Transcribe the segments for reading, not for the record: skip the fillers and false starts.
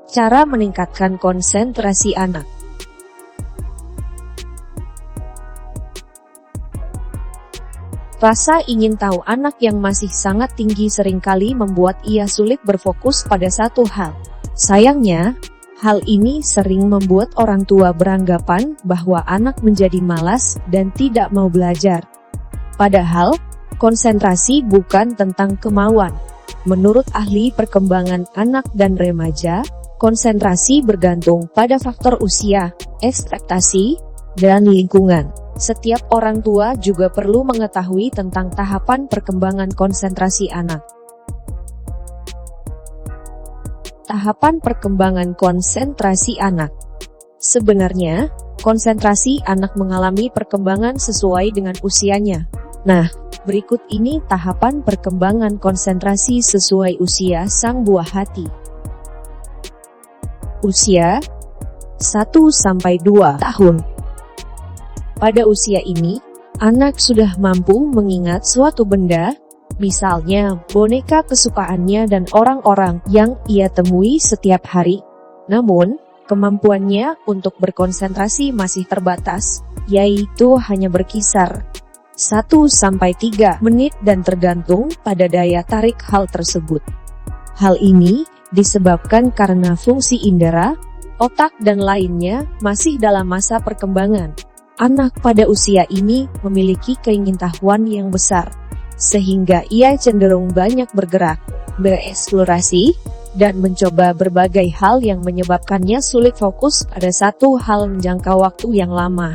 Cara meningkatkan konsentrasi anak. Rasa ingin tahu anak yang masih sangat tinggi seringkali membuat ia sulit berfokus pada satu hal. Sayangnya, hal ini sering membuat orang tua beranggapan bahwa anak menjadi malas dan tidak mau belajar. Padahal, konsentrasi bukan tentang kemauan. Menurut ahli perkembangan anak dan remaja, konsentrasi bergantung pada faktor usia, ekspektasi, dan lingkungan. Setiap orang tua juga perlu mengetahui tentang tahapan perkembangan konsentrasi anak. Tahapan perkembangan konsentrasi anak. Sebenarnya, konsentrasi anak mengalami perkembangan sesuai dengan usianya. Nah, berikut ini tahapan perkembangan konsentrasi sesuai usia sang buah hati. Usia 1-2 tahun. Pada usia ini, anak sudah mampu mengingat suatu benda, misalnya boneka kesukaannya dan orang-orang yang ia temui setiap hari. Namun, kemampuannya untuk berkonsentrasi masih terbatas, yaitu hanya berkisar 1-3 menit dan tergantung pada daya tarik hal tersebut. Hal ini disebabkan karena fungsi indera, otak dan lainnya masih dalam masa perkembangan. Anak pada usia ini memiliki keingintahuan yang besar, sehingga ia cenderung banyak bergerak, bereksplorasi, dan mencoba berbagai hal yang menyebabkannya sulit fokus pada satu hal menjangka waktu yang lama.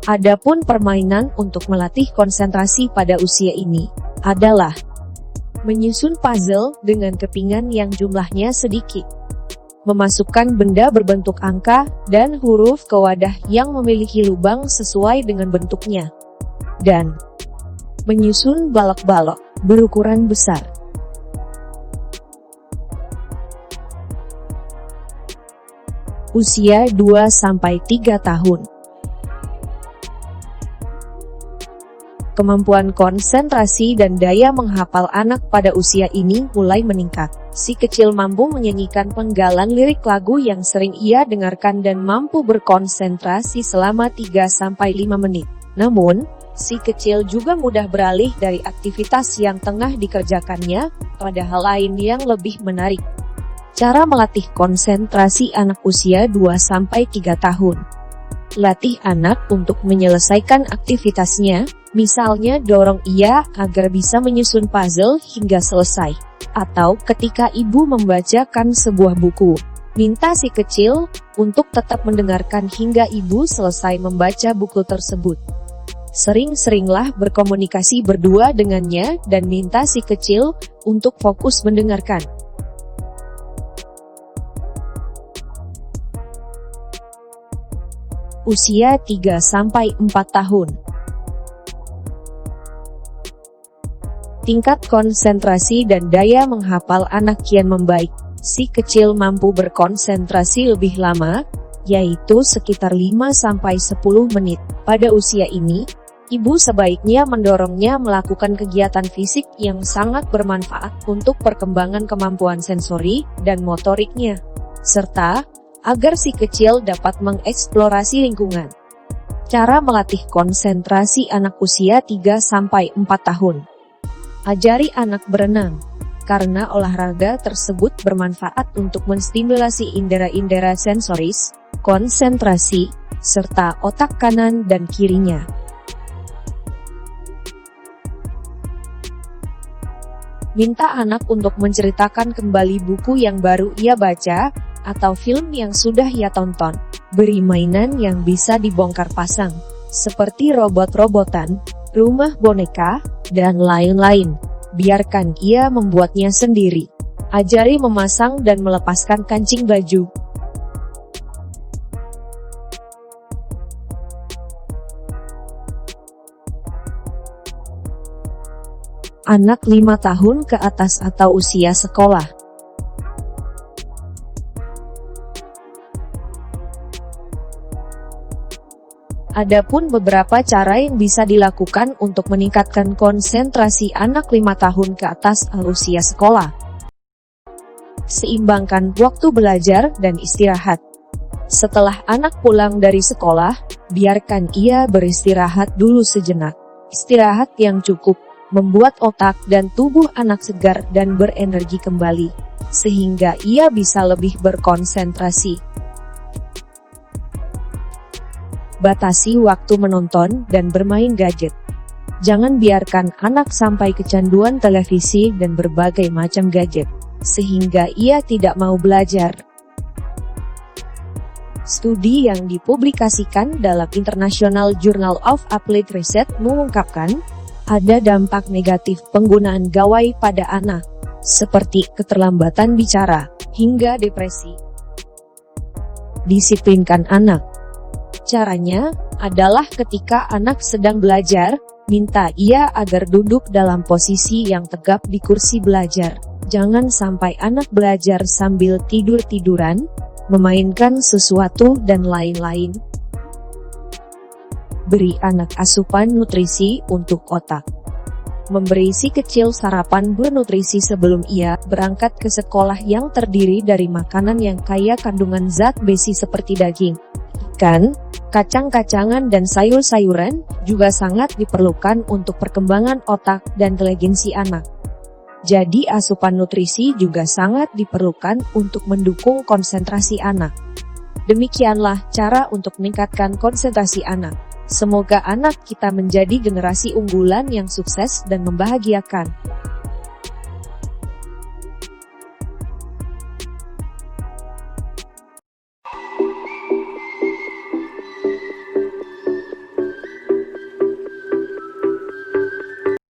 Adapun permainan untuk melatih konsentrasi pada usia ini adalah menyusun puzzle dengan kepingan yang jumlahnya sedikit, memasukkan benda berbentuk angka dan huruf ke wadah yang memiliki lubang sesuai dengan bentuknya, dan menyusun balok-balok berukuran besar. Usia 2-3 tahun. Kemampuan konsentrasi dan daya menghafal anak pada usia ini mulai meningkat. Si kecil mampu menyanyikan penggalan lirik lagu yang sering ia dengarkan dan mampu berkonsentrasi selama 3-5 menit. Namun, si kecil juga mudah beralih dari aktivitas yang tengah dikerjakannya pada hal lain yang lebih menarik. Cara melatih konsentrasi anak usia 2-3 tahun. Latih anak untuk menyelesaikan aktivitasnya, misalnya dorong ia agar bisa menyusun puzzle hingga selesai. Atau ketika ibu membacakan sebuah buku, minta si kecil untuk tetap mendengarkan hingga ibu selesai membaca buku tersebut. Sering-seringlah berkomunikasi berdua dengannya dan minta si kecil untuk fokus mendengarkan. Usia 3-4 tahun. Tingkat konsentrasi dan daya menghafal anak kian membaik. Si kecil mampu berkonsentrasi lebih lama, yaitu sekitar 5-10 menit. Pada usia ini, ibu sebaiknya mendorongnya melakukan kegiatan fisik yang sangat bermanfaat untuk perkembangan kemampuan sensori dan motoriknya, serta agar si kecil dapat mengeksplorasi lingkungan. Cara melatih konsentrasi anak usia 3-4 tahun. Ajari anak berenang, karena olahraga tersebut bermanfaat untuk menstimulasi indera-indera sensoris, konsentrasi, serta otak kanan dan kirinya. Minta anak untuk menceritakan kembali buku yang baru ia baca, atau film yang sudah ia tonton. Beri mainan yang bisa dibongkar pasang, seperti robot-robotan, rumah boneka, dan lain-lain. Biarkan ia membuatnya sendiri. Ajari memasang dan melepaskan kancing baju. Anak 5 tahun ke atas atau usia sekolah. Adapun beberapa cara yang bisa dilakukan untuk meningkatkan konsentrasi anak 5 tahun ke atas usia sekolah. Seimbangkan waktu belajar dan istirahat. Setelah anak pulang dari sekolah, biarkan ia beristirahat dulu sejenak. Istirahat yang cukup membuat otak dan tubuh anak segar dan berenergi kembali, sehingga ia bisa lebih berkonsentrasi. Batasi waktu menonton dan bermain gadget. Jangan biarkan anak sampai kecanduan televisi dan berbagai macam gadget, sehingga ia tidak mau belajar. Studi yang dipublikasikan dalam International Journal of Applied Research mengungkapkan, ada dampak negatif penggunaan gawai pada anak, seperti keterlambatan bicara, hingga depresi. Disiplinkan anak. Caranya adalah ketika anak sedang belajar, minta ia agar duduk dalam posisi yang tegap di kursi belajar. Jangan sampai anak belajar sambil tidur-tiduran, memainkan sesuatu dan lain-lain. Beri anak asupan nutrisi untuk otak. Memberi si kecil sarapan bernutrisi sebelum ia berangkat ke sekolah yang terdiri dari makanan yang kaya kandungan zat besi seperti daging, ikan, kacang-kacangan dan sayur-sayuran juga sangat diperlukan untuk perkembangan otak dan inteligensi anak. Jadi asupan nutrisi juga sangat diperlukan untuk mendukung konsentrasi anak. Demikianlah cara untuk meningkatkan konsentrasi anak. Semoga anak kita menjadi generasi unggulan yang sukses dan membahagiakan.